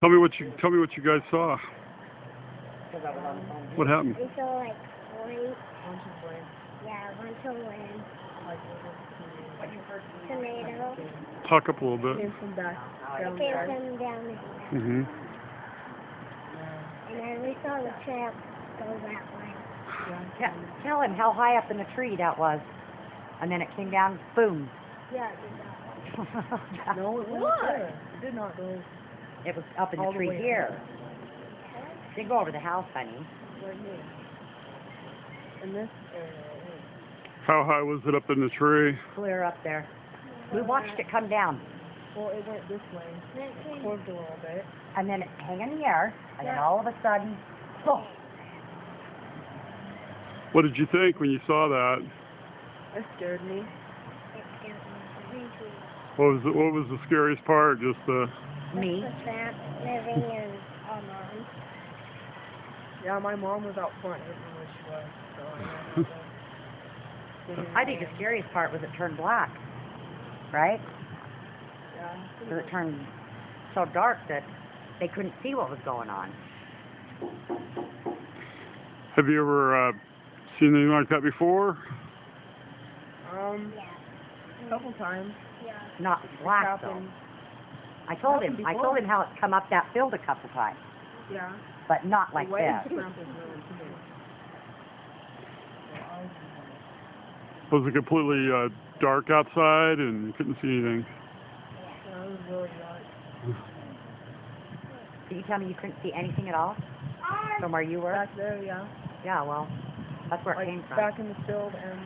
Tell me what you guys saw. What happened? We saw like white. Yeah, a bunch of wind. Tomato. Talk up a little bit. It came from down the hill. Mhm. And then we saw the tramp go that way. Tell him how high up in the tree that was. And then it came down, boom. Yeah, it did that. No, it wasn't there. It did not go It was up in the all the tree way here. up. It didn't go over the house, honey. Right here. In this area right here. How high was it up in the tree? Clear up there. We watched it come down. Well, it went this way. Curved a little bit. And then it hang in the air. And then all of a sudden, oh, What did you think when you saw that? It scared me. It scared me. What was the scariest part? Just the me. The tramp living in our mom. Yeah, my mom was out front. I didn't know where she was. So I had to I think the scariest part was it turned black. Right? Yeah. So it turned so dark that they couldn't see what was going on. Have you ever seen anything like that before? Yeah. A couple times. Yeah. Not black though. Happened. I told him Before. how it's come up that field a couple times, Yeah. but not like the white this. tramp is really big. Was it completely dark outside and you couldn't see anything? Yeah, it was really dark. Did you tell me you couldn't see anything at all from where you were? Back there, yeah. Yeah, well, that's where it Like came from. back in the field and